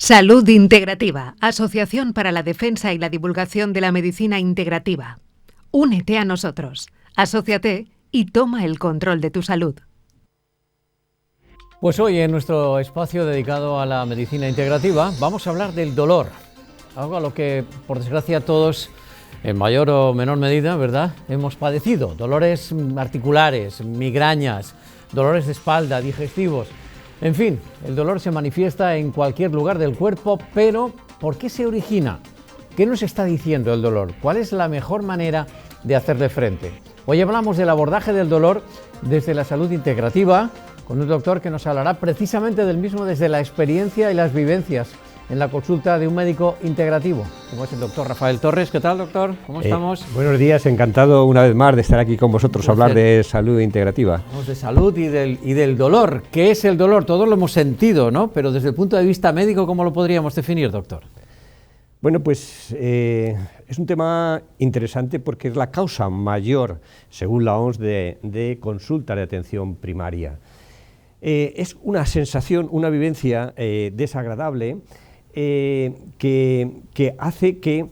Salud Integrativa, Asociación para la Defensa y la Divulgación de la Medicina Integrativa. Únete a nosotros, asóciate y toma el control de tu salud. Pues hoy en nuestro espacio dedicado a la medicina integrativa vamos a hablar del dolor, algo a lo que por desgracia todos en mayor o menor medida, ¿verdad?, hemos padecido. Dolores articulares, migrañas, dolores de espalda, digestivos. En fin, el dolor se manifiesta en cualquier lugar del cuerpo, pero ¿por qué se origina? ¿Qué nos está diciendo el dolor? ¿Cuál es la mejor manera de hacerle frente? Hoy hablamos del abordaje del dolor desde la salud integrativa, con un doctor que nos hablará precisamente del mismo desde la experiencia y las vivencias en la consulta de un médico integrativo, como es el doctor Rafael Torres. ¿Qué tal, doctor? ¿Cómo estamos? Buenos días, encantado una vez más de estar aquí con vosotros a hablar de salud integrativa. Hablamos de salud y del dolor. ¿Qué es el dolor? Todos lo hemos sentido, ¿no? Pero desde el punto de vista médico, ¿cómo lo podríamos definir, doctor? Bueno, pues es un tema interesante porque es la causa mayor, según la OMS, de consulta de atención primaria. Es una sensación, una vivencia desagradable que hace que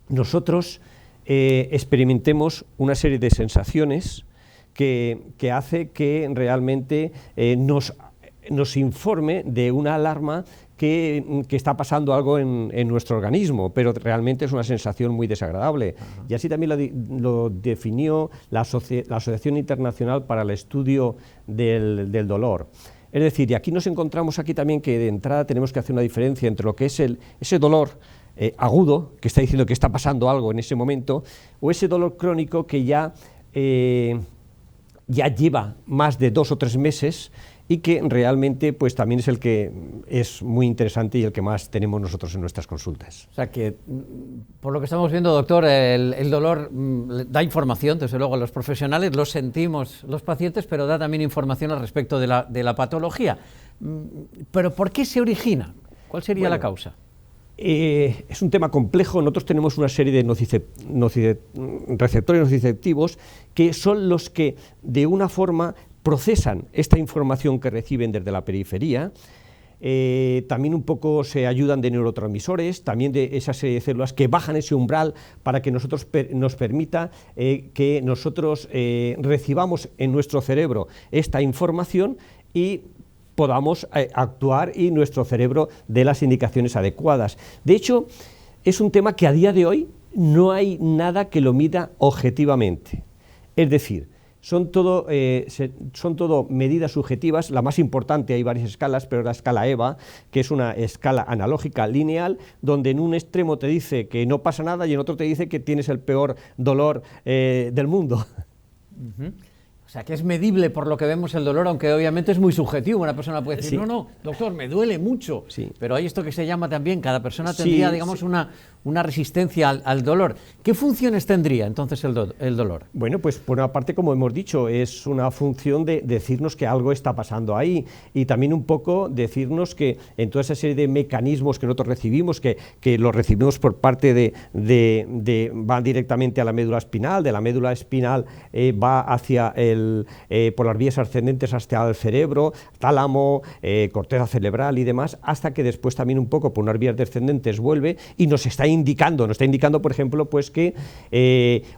nosotros experimentemos una serie de sensaciones que hace que realmente nos informe de una alarma que está pasando algo en nuestro organismo, pero realmente es una sensación muy desagradable. Uh-huh. Y así también lo definió la Asociación Internacional para el Estudio del Dolor. Es decir, y aquí nos encontramos también que de entrada tenemos que hacer una diferencia entre lo que es ese dolor agudo, que está diciendo que está pasando algo en ese momento, o ese dolor crónico que ya lleva más de 2 o 3 meses y que realmente pues también es el que es muy interesante y el que más tenemos nosotros en nuestras consultas. O sea que, por lo que estamos viendo, doctor, el dolor da información, desde luego, a los profesionales, lo sentimos los pacientes, pero da también información al respecto de la patología. ¿Pero por qué se origina? ¿Cuál sería la causa? Es un tema complejo. Nosotros tenemos una serie de receptores nociceptivos que son los que de una forma procesan esta información que reciben desde la periferia. También un poco se ayudan de neurotransmisores, también de esas células que bajan ese umbral para que nos permita que nosotros recibamos en nuestro cerebro esta información y podamos actuar y nuestro cerebro dé las indicaciones adecuadas. De hecho, es un tema que a día de hoy no hay nada que lo mida objetivamente. Es decir, son todo medidas subjetivas. La más importante, hay varias escalas, pero la escala EVA, que es una escala analógica lineal, donde en un extremo te dice que no pasa nada y en otro te dice que tienes el peor dolor del mundo. Uh-huh. O sea, que es medible por lo que vemos el dolor, aunque obviamente es muy subjetivo. Una persona puede decir, no, doctor, me duele mucho. Sí. Pero hay esto que se llama también, cada persona tendría, digamos, una resistencia al dolor. ¿Qué funciones tendría entonces el dolor? Bueno, pues por una parte, como hemos dicho, es una función de decirnos que algo está pasando ahí y también un poco decirnos que en toda esa serie de mecanismos que nosotros recibimos, que los recibimos por parte va directamente a la médula espinal, de la médula espinal va hacia por las vías ascendentes hasta el cerebro, tálamo, corteza cerebral y demás, hasta que después también un poco por unas vías descendentes vuelve y nos está indicando, por ejemplo, pues que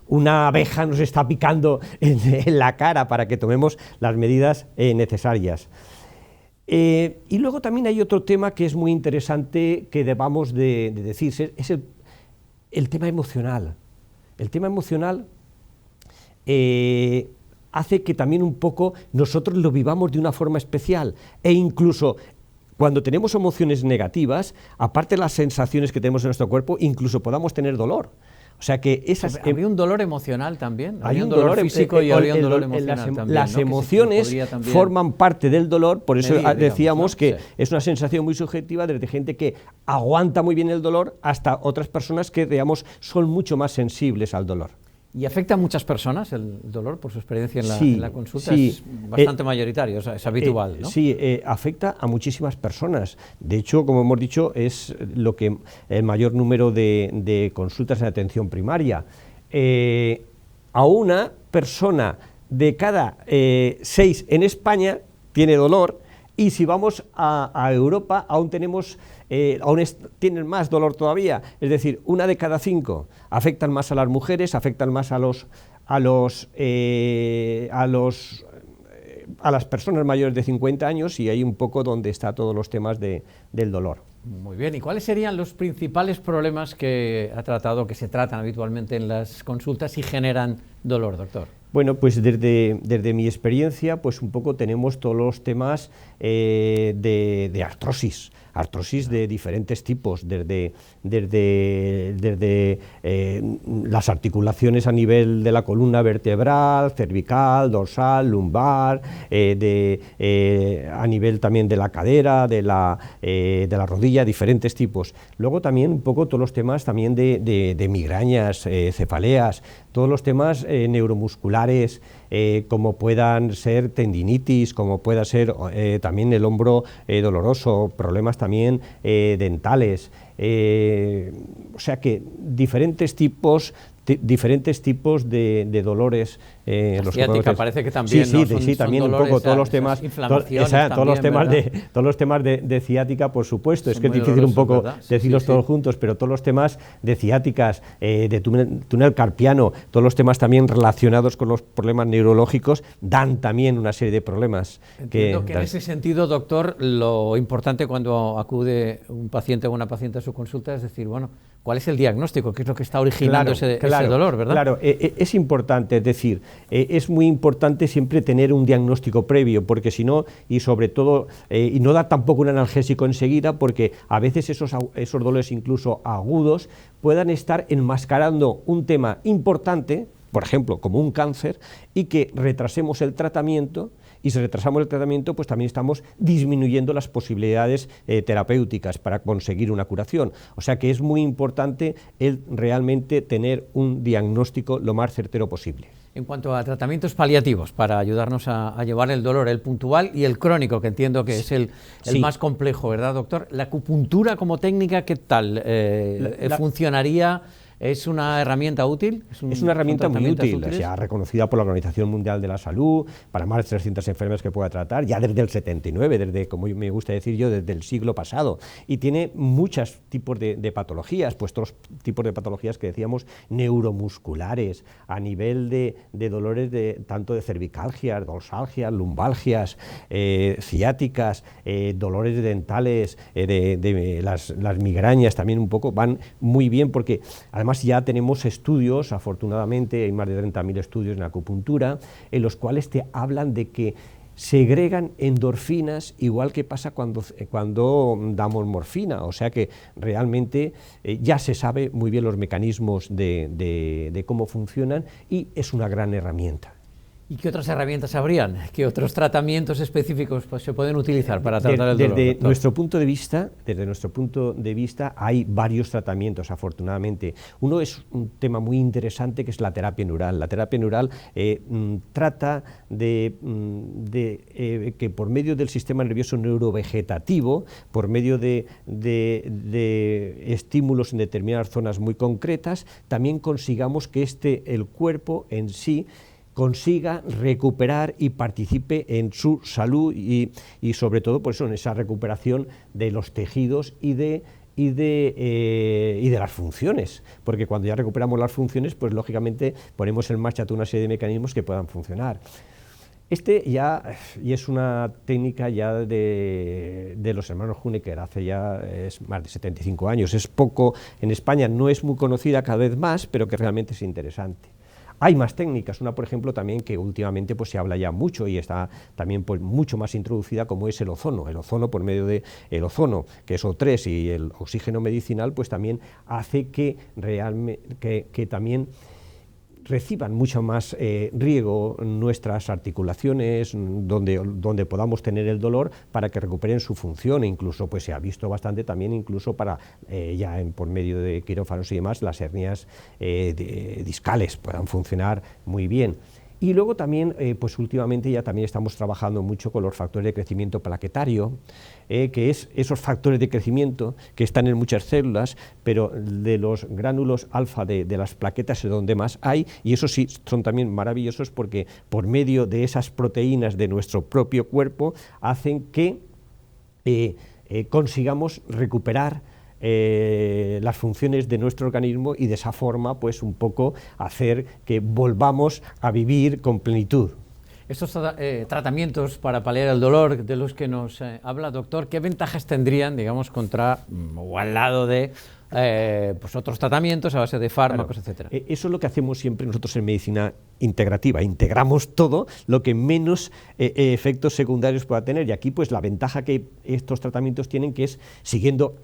una abeja nos está picando en la cara para que tomemos las medidas necesarias. Y luego también hay otro tema que es muy interesante que debamos de decir, es el tema emocional. El tema emocional hace que también un poco nosotros lo vivamos de una forma especial e incluso cuando tenemos emociones negativas, aparte de las sensaciones que tenemos en nuestro cuerpo, incluso podamos tener dolor. O sea que ¿Habría un dolor emocional también? ¿Habría un dolor físico y habría un dolor emocional también? Las emociones forman parte del dolor, por eso decíamos que es una sensación muy subjetiva desde gente que aguanta muy bien el dolor hasta otras personas que, digamos, son mucho más sensibles al dolor. ¿Y afecta a muchas personas el dolor por su experiencia en la consulta? Sí, es bastante mayoritario, o sea, es habitual, ¿no? Sí, afecta a muchísimas personas. De hecho, como hemos dicho, es el mayor número de consultas en atención primaria. A una persona de cada 6 en España tiene dolor Y si vamos a Europa, aún tienen más dolor todavía, es decir, 1 de cada 5 afectan más a las mujeres, afectan más a las personas mayores de 50 años, y ahí un poco donde está todos los temas del dolor. Muy bien, ¿y cuáles serían los principales problemas que se tratan habitualmente en las consultas y generan dolor, doctor? Bueno, pues desde mi experiencia, pues un poco tenemos todos los temas de artrosis de diferentes tipos, desde las articulaciones a nivel de la columna vertebral, cervical, dorsal, lumbar, a nivel también de la cadera, de la rodilla, diferentes tipos. Luego también un poco todos los temas también de migrañas, cefaleas, todos los temas neuromusculares, como puedan ser tendinitis, como pueda ser también el hombro doloroso, problemas también dentales, o sea que diferentes tipos de dolores. La ciática parece que también, sí, ¿no? Sí, también un poco todos los temas, todos los temas de ciática, por supuesto. Es que es difícil un poco decirlos todos juntos, pero todos los temas de ciáticas, de túnel carpiano, todos los temas también relacionados con los problemas neurológicos dan también una serie de problemas. Entiendo que en ese sentido, doctor, lo importante cuando acude un paciente o una paciente a su consulta es decir, bueno, ¿cuál es el diagnóstico? ¿Qué es lo que está originando ese dolor, verdad? Claro, es importante, es decir, es muy importante siempre tener un diagnóstico previo, porque si no, y sobre todo, y no dar tampoco un analgésico enseguida, porque a veces esos dolores incluso agudos puedan estar enmascarando un tema importante, por ejemplo, como un cáncer, y que retrasemos el tratamiento, y si retrasamos el tratamiento, pues también estamos disminuyendo las posibilidades terapéuticas para conseguir una curación. O sea que es muy importante el realmente tener un diagnóstico lo más certero posible. En cuanto a tratamientos paliativos, para ayudarnos a llevar el dolor, el puntual y el crónico, que entiendo que es el más complejo, ¿verdad, doctor? La acupuntura como técnica, ¿qué tal? ¿Funcionaría? ¿Es una herramienta útil? Es una herramienta muy útil, ya reconocida por la Organización Mundial de la Salud, para más de 300 enfermedades que pueda tratar, ya desde el 79, desde, como me gusta decir yo, desde el siglo pasado. Y tiene muchos tipos de patologías, pues todos los tipos de patologías que decíamos, neuromusculares, a nivel de dolores tanto de cervicalgias, dorsalgias, lumbalgias, ciáticas, dolores dentales, las migrañas también un poco van muy bien, porque además ya tenemos estudios, afortunadamente hay más de 30.000 estudios en acupuntura, en los cuales te hablan de que segregan endorfinas, igual que pasa cuando damos morfina, o sea que realmente ya se sabe muy bien los mecanismos de cómo funcionan, y es una gran herramienta. ¿Y qué otras herramientas habrían? ¿Qué otros tratamientos específicos se pueden utilizar para tratar el dolor? Desde nuestro punto de vista hay varios tratamientos, afortunadamente. Uno es un tema muy interesante, que es la terapia neural. La terapia neural trata de que por medio del sistema nervioso neurovegetativo, por medio de estímulos en determinadas zonas muy concretas, también consigamos que el cuerpo en sí consiga recuperar y participe en su salud y sobre todo por eso en esa recuperación de los tejidos y de las funciones, porque cuando ya recuperamos las funciones, pues lógicamente ponemos en marcha toda una serie de mecanismos que puedan funcionar. Y es una técnica ya de los hermanos Honecker, hace ya más de 75 años, es poco, en España no es muy conocida, cada vez más, pero que realmente es interesante. Hay más técnicas, una por ejemplo también que últimamente pues se habla ya mucho y está también pues mucho más introducida, como es el ozono. El ozono, por medio del ozono, que es O3, y el oxígeno medicinal, pues también hace que también reciban mucho más riego nuestras articulaciones, donde podamos tener el dolor, para que recuperen su función. E incluso pues se ha visto bastante también, incluso para por medio de quirófanos y demás, las hernias discales puedan funcionar muy bien. Y luego también, pues últimamente ya también estamos trabajando mucho con los factores de crecimiento plaquetario, que es esos factores de crecimiento que están en muchas células, pero de los gránulos alfa de las plaquetas es donde más hay, y eso sí son también maravillosos, porque por medio de esas proteínas de nuestro propio cuerpo hacen que consigamos recuperar las funciones de nuestro organismo y de esa forma pues un poco hacer que volvamos a vivir con plenitud. Estos tratamientos para paliar el dolor de los que nos habla, doctor, ¿qué ventajas tendrían, digamos, contra o al lado de pues otros tratamientos a base de fármacos, etcétera? Eso es lo que hacemos siempre nosotros en medicina integrativa, integramos todo lo que menos efectos secundarios pueda tener, y aquí pues la ventaja que estos tratamientos tienen, que es siguiendo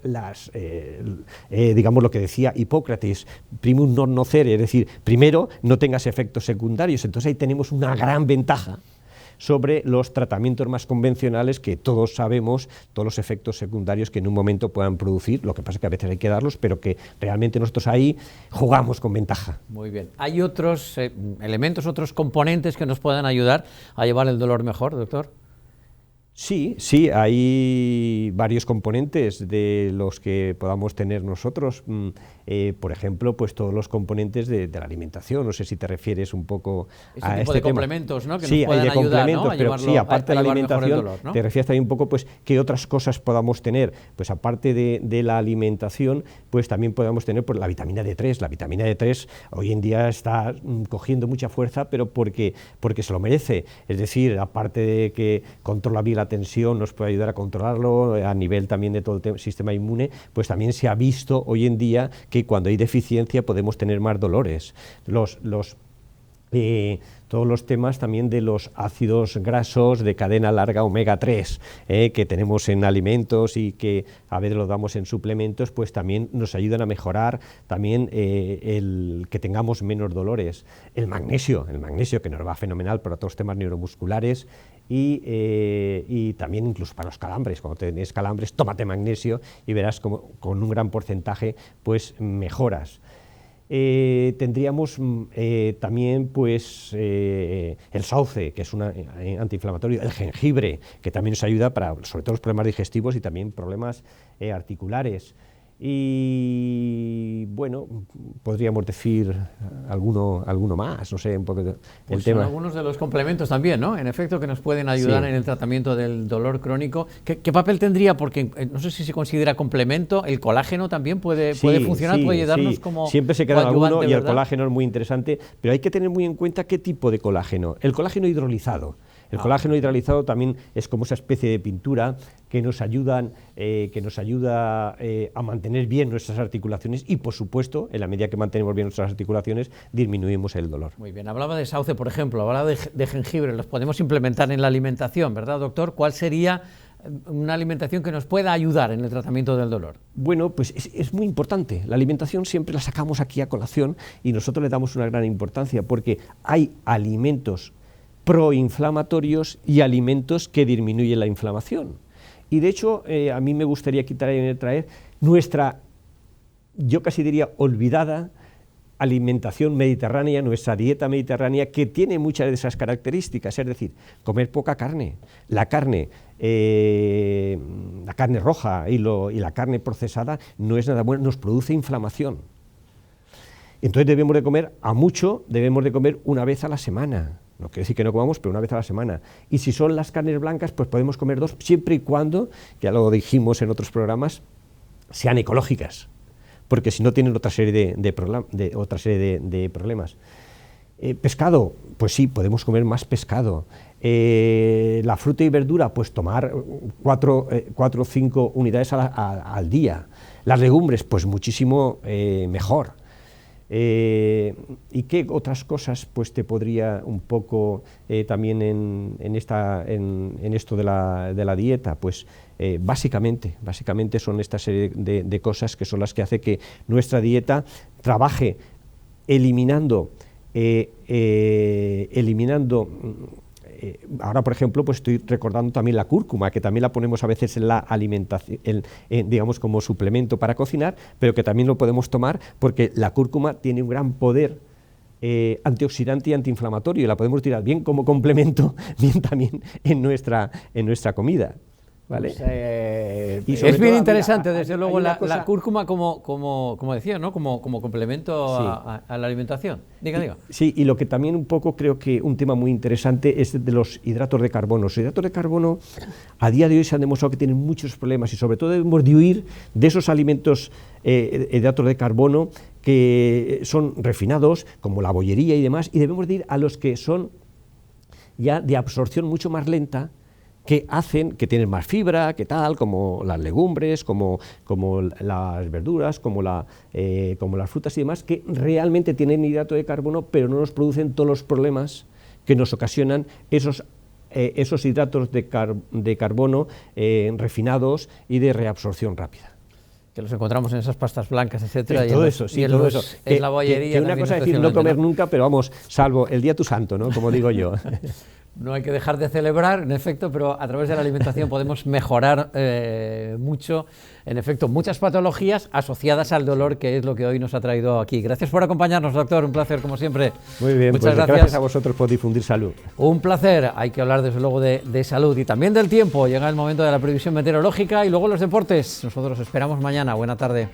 digamos lo que decía Hipócrates, primum non nocere, es decir, primero no tengas efectos secundarios. Entonces ahí tenemos una gran ventaja sobre los tratamientos más convencionales, que todos sabemos todos los efectos secundarios que en un momento puedan producir. Lo que pasa es que a veces hay que darlos, pero que realmente nosotros ahí jugamos con ventaja. Muy bien. ¿Hay otros elementos, otros componentes que nos puedan ayudar a llevar el dolor mejor, doctor? Sí, hay varios componentes de los que podamos tener nosotros. Por ejemplo, pues todos los componentes de la alimentación. No sé si te refieres un poco a este de tema. Complementos, ¿no? Que sí, nos puedan hay de ayudar, complementos, ¿no? pero sí, aparte de la alimentación, dolor, ¿no? te refieres también un poco, pues, qué otras cosas podamos tener. Pues aparte de la alimentación, pues también podemos tener pues, la vitamina D3. La vitamina D3 hoy en día está cogiendo mucha fuerza, pero porque se lo merece. Es decir, aparte de que controla bien la tensión, nos puede ayudar a controlarlo a nivel también de todo el sistema inmune, pues también se ha visto hoy en día que cuando hay deficiencia podemos tener más dolores. Todos los temas también de los ácidos grasos de cadena larga omega 3 que tenemos en alimentos y que a veces los damos en suplementos, pues también nos ayudan a mejorar también el que tengamos menos dolores. El magnesio que nos va fenomenal para todos los temas neuromusculares y también incluso para los calambres. Cuando tenés calambres, tómate magnesio y verás como con un gran porcentaje pues mejoras. Tendríamos también pues el sauce, que es un antiinflamatorio, el jengibre, que también nos ayuda para sobre todo los problemas digestivos y también problemas articulares. Y bueno, podríamos decir alguno más, no sé, un poco el tema. Son algunos de los complementos también, ¿no? En efecto, que nos pueden ayudar en el tratamiento del dolor crónico. ¿Qué papel tendría? Porque no sé si se considera complemento. ¿El colágeno también puede funcionar? ¿Puede ayudarnos como siempre se queda alguno, y ¿verdad? El colágeno es muy interesante, pero hay que tener muy en cuenta qué tipo de colágeno. El colágeno hidrolizado. El colágeno hidrolizado también es como esa especie de pintura que nos ayuda a mantener bien nuestras articulaciones y, por supuesto, en la medida que mantenemos bien nuestras articulaciones, disminuimos el dolor. Muy bien, hablaba de sauce, por ejemplo, hablaba de jengibre, los podemos implementar en la alimentación, ¿verdad, doctor? ¿Cuál sería una alimentación que nos pueda ayudar en el tratamiento del dolor? Bueno, pues es muy importante. La alimentación siempre la sacamos aquí a colación y nosotros le damos una gran importancia porque hay alimentos proinflamatorios y alimentos que disminuyen la inflamación. Y de hecho, a mí me gustaría traer nuestra, yo casi diría, olvidada alimentación mediterránea, nuestra dieta mediterránea, que tiene muchas de esas características, es decir, comer poca carne. La carne roja y la carne procesada no es nada bueno, nos produce inflamación. Entonces debemos de comer debemos de comer una vez a la semana. No quiere decir que no comamos, pero una vez a la semana. Y si son las carnes blancas, pues podemos comer 2, siempre y cuando, ya lo dijimos en otros programas, sean ecológicas, porque si no tienen otra serie de problemas. Pescado, pues sí, podemos comer más pescado. La fruta y verdura, pues tomar 4 o 5 unidades al día. Las legumbres, pues muchísimo mejor. ¿Y qué otras cosas pues te podría un poco también en esto de la dieta? Pues básicamente son esta serie de cosas que son las que hace que nuestra dieta trabaje eliminando ahora, por ejemplo, pues estoy recordando también la cúrcuma, que también la ponemos a veces en la alimentación, digamos como suplemento para cocinar, pero que también lo podemos tomar porque la cúrcuma tiene un gran poder antioxidante y antiinflamatorio y la podemos tirar bien como complemento, bien también en nuestra comida. ¿vale? Pues, Y sobre es bien todo, interesante, mira, desde hay luego, una la cosa- cúrcuma como decía, ¿no? Como complemento Sí. a la alimentación. Diga. Sí, y lo que también un poco creo que un tema muy interesante es de los hidratos de carbono. Los hidratos de carbono a día de hoy se han demostrado que tienen muchos problemas y sobre todo debemos de huir de esos alimentos hidratos de carbono que son refinados, como la bollería y demás, y debemos de ir a los que son ya de absorción mucho más lenta, que hacen, que tienen más fibra, que tal, como las legumbres, como las verduras, como las frutas y demás, que realmente tienen hidrato de carbono, pero no nos producen todos los problemas que nos ocasionan esos hidratos de carbono refinados y de reabsorción rápida. Que los encontramos en esas pastas blancas, etcétera. Todo eso, sí, todo eso. En la bollería. Que una cosa es decir no comer nunca, pero vamos, salvo el día tu santo, ¿no? Como digo yo. No hay que dejar de celebrar, en efecto, pero a través de la alimentación podemos mejorar mucho, en efecto, muchas patologías asociadas al dolor, que es lo que hoy nos ha traído aquí. Gracias por acompañarnos, doctor, un placer como siempre. Muy bien, muchas pues gracias a vosotros por difundir salud. Un placer, hay que hablar desde luego de salud y también del tiempo. Llega el momento de la previsión meteorológica y luego los deportes. Nosotros esperamos mañana. Buena tarde.